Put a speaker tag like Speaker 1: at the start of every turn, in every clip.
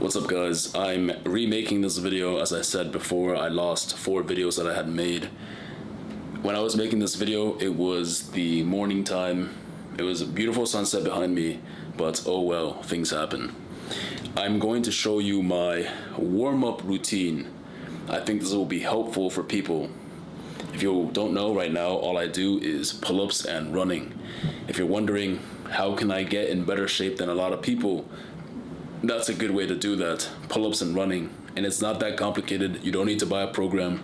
Speaker 1: What's up guys, I'm remaking this video. As I said before, I lost 4 videos that I had made. When I was making this video, it was the morning time. It was a beautiful sunset behind me, but oh well, things happen. I'm going to show you my warm-up routine. I think this will be helpful for people. If you don't know right now, all I do is pull-ups and running. If you're wondering, how can I get in better shape than a lot of people? That's a good way to do that, pull-ups and running. And it's not that complicated. You don't need to buy a program.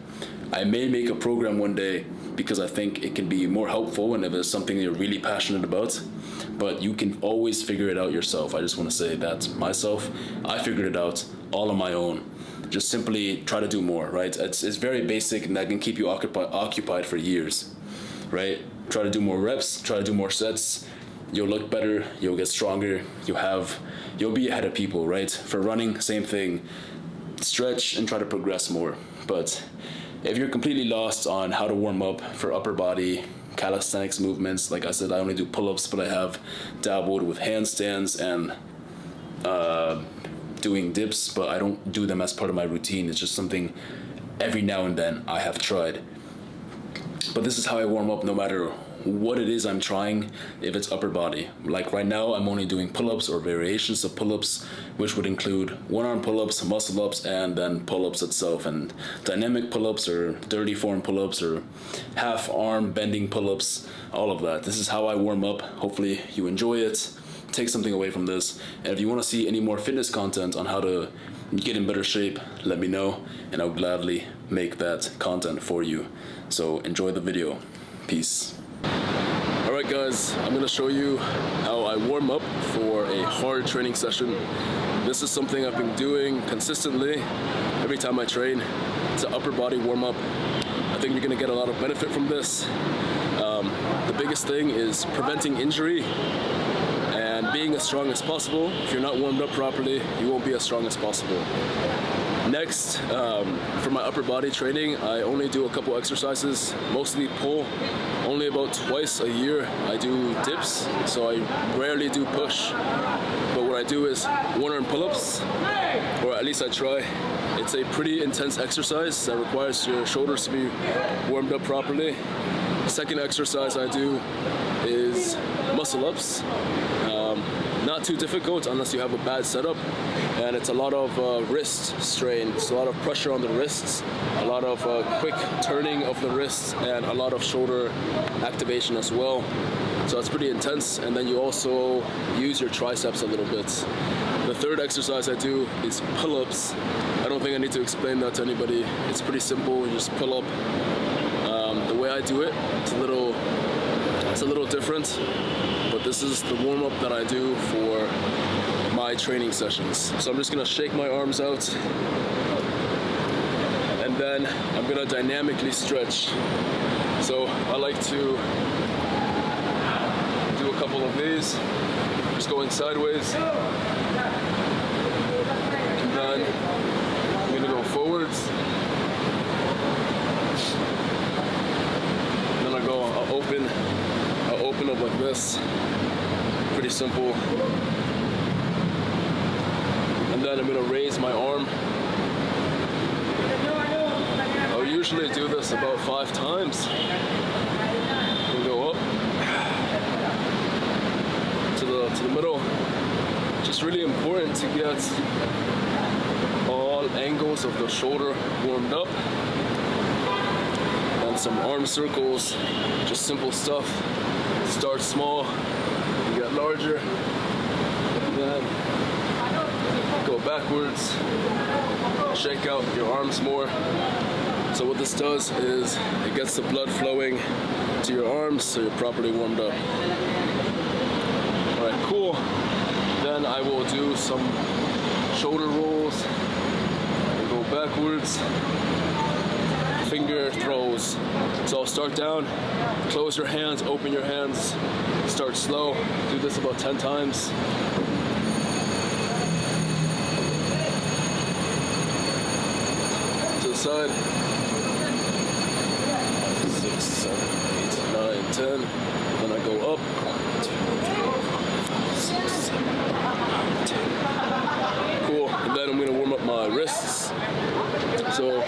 Speaker 1: I may make a program one day because I think it can be more helpful and if it's something you're really passionate about. But you can always figure it out yourself. I just want to say that myself, I figured it out all on my own. Just simply try to do more, right? It's very basic and that can keep you occupied for years, right? Try to do more reps, try to do more sets. You'll look better, you'll get stronger, you'll be ahead of people, right? For running, same thing. Stretch and try to progress more. But if you're completely lost on how to warm up for upper body, calisthenics movements, like I said, I only do pull-ups, but I have dabbled with handstands and doing dips, but I don't do them as part of my routine. It's just something every now and then I have tried. But this is how I warm up no matter what it is I'm trying, if it's upper body. Like right now, I'm only doing pull-ups or variations of pull-ups, which would include one-arm pull-ups, muscle-ups, and then pull-ups itself, and dynamic pull-ups or dirty form pull-ups or half-arm bending pull-ups, all of that. This is how I warm up. Hopefully you enjoy it. Take something away from this. And if you want to see any more fitness content on how to get in better shape, let me know, and I'll gladly make that content for you. So enjoy the video. Peace. Alright guys, I'm going to show you how I warm up for a hard training session. This is something I've been doing consistently every time I train. It's an upper body warm up. I think you're going to get a lot of benefit from this. The biggest thing is preventing injury and being as strong as possible. If you're not warmed up properly, you won't be as strong as possible. Next, for my upper body training, I only do a couple exercises, mostly pull. Only about twice a year I do dips, so I rarely do push. But what I do is one-arm pull-ups, or at least I try. It's a pretty intense exercise that requires your shoulders to be warmed up properly. The second exercise I do is muscle-ups. Not too difficult unless you have a bad setup, and it's a lot of wrist strain. It's a lot of pressure on the wrists, a lot of quick turning of the wrists, and a lot of shoulder activation as well. So it's pretty intense, and then you also use your triceps a little bit. The third exercise I do is pull-ups. I don't think I need to explain that to anybody. It's pretty simple. You just pull up. The way I do it, it's a little different. But this is the warm-up that I do for my training sessions. So I'm just gonna shake my arms out, and then I'm gonna dynamically stretch. So I like to do a couple of these, just going sideways, and then I'm gonna go forwards, and then I'll open up like this. Pretty simple. And then I'm gonna raise my arm. I'll usually do this about 5 times. And go up to the middle. Just really important to get all angles of the shoulder warmed up. And some arm circles, just simple stuff. Start small, you get larger, and then go backwards, shake out your arms more. So what this does is it gets the blood flowing to your arms so you're properly warmed up. Alright, cool. Then I will do some shoulder rolls and go backwards. Finger throws. So I'll start down, close your hands, open your hands, start slow. Do this about 10 times. To the side. 6, 7, 8, 9, 10. Then I go up. 6, 7, 8, 10. Cool. And then I'm So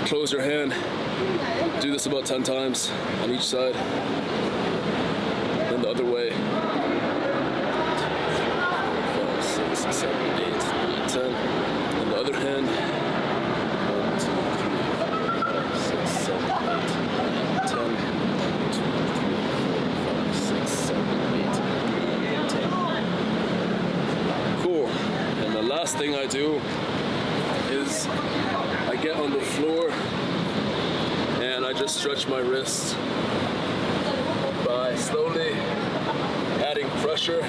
Speaker 1: close your hand, do this about 10 times on each side, then the other way. 5, 6, 7, 8, 9, 10. And the other hand. 1, 2, 3, 4, 5, 6, 7, 8, 9, 10. 1, 2, 3, 4, 5, 6, 7, 8, 9, 10. Cool. And the last thing I do is I get on the floor and I just stretch my wrists by slowly adding pressure.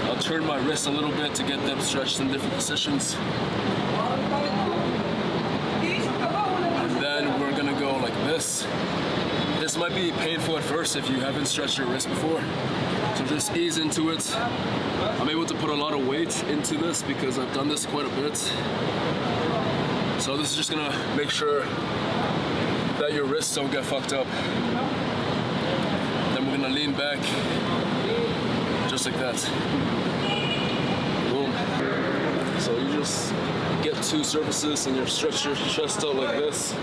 Speaker 1: I'll turn my wrists a little bit to get them stretched in different positions. And then we're gonna go like this. This might be painful at first if you haven't stretched your wrist before. So just ease into it. I'm able to put a lot of weight into this because I've done this quite a bit. So this is just gonna make sure that your wrists don't get fucked up. Then we're gonna lean back, just like that. Boom. So you just get 2 surfaces and you stretch your chest out like this.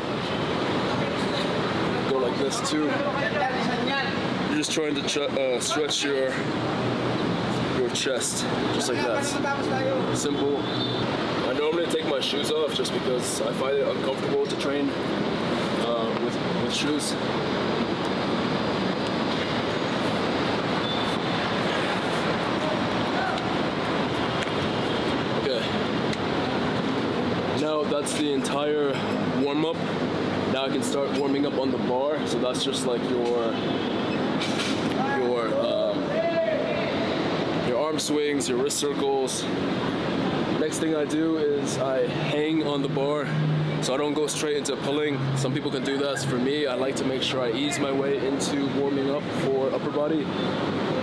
Speaker 1: Go like this too. You're just trying to stretch your chest, just like that. Simple. I normally take my shoes off just because I find it uncomfortable to train with shoes. Okay. Now that's the entire warm-up. Now I can start warming up on the bar. So that's just like your arm swings, your wrist circles. Next thing I do is I hang on the bar, so I don't go straight into pulling. Some people can do that. For me, I like to make sure I ease my way into warming up for upper body.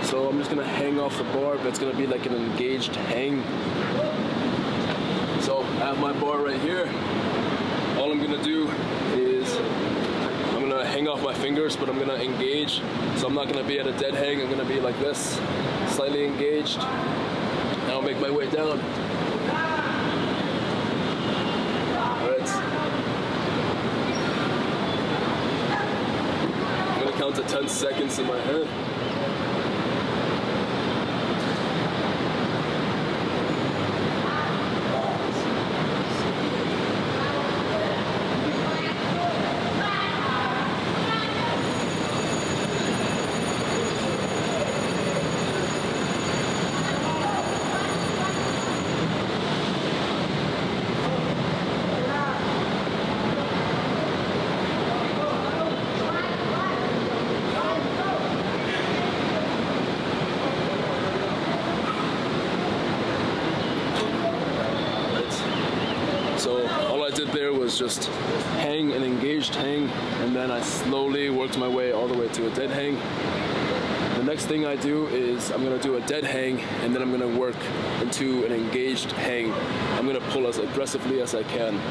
Speaker 1: So I'm just gonna hang off the bar, but it's gonna be like an engaged hang. So I have my bar right here. All I'm gonna do is I'm gonna hang off my fingers, but I'm gonna engage. So I'm not gonna be at a dead hang. I'm gonna be like this, slightly engaged. And I'll make my way down. All right. I'm gonna count to 10 seconds in my head. So all I did there was just hang an engaged hang, and then I slowly worked my way all the way to a dead hang. The next thing I do is I'm gonna do a dead hang, and then I'm gonna work into an engaged hang. I'm gonna pull as aggressively as I can.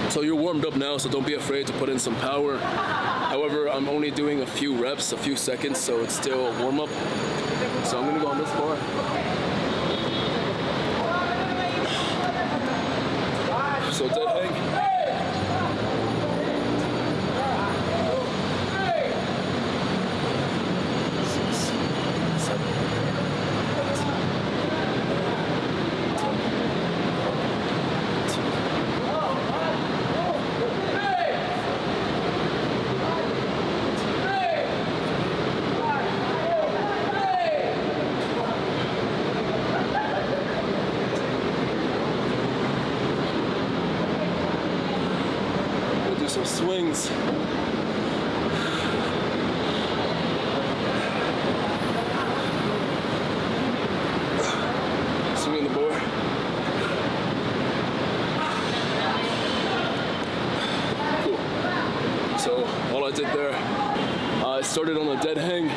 Speaker 1: So you're warmed up now, so don't be afraid to put in some power. However, I'm only doing a few reps, a few seconds, so it's still warm up. So I'm gonna go on this bar. So dead hang. 6, 7, 8, some swings. Swinging the bar. Cool. So all I did there, I started on a dead hang,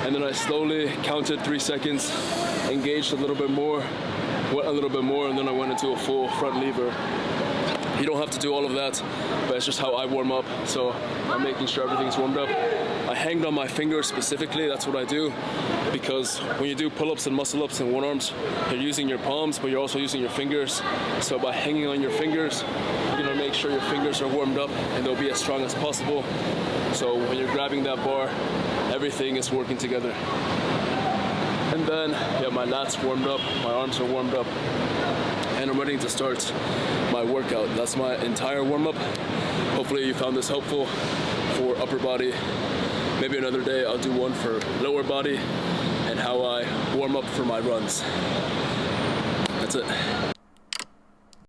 Speaker 1: and then I slowly counted 3 seconds, engaged a little bit more, went a little bit more, and then I went into a full front lever
Speaker 2: You don't have to do all of that, but it's just how I warm up. So I'm making sure everything's warmed up. I hang on my fingers specifically, that's what I do, because when you do pull-ups and muscle-ups in one arms, you're using your palms, but you're also using your fingers. So by hanging on your fingers, you're gonna make sure your fingers are warmed up and they'll be as strong as possible. So when you're grabbing that bar, everything is working together. And then, yeah, my lats warmed up, my arms are warmed up, and I'm ready to start my workout. That's my entire warm-up. Hopefully you found this helpful for upper body. Maybe another day I'll do one for lower body and how I warm up for my runs. That's it.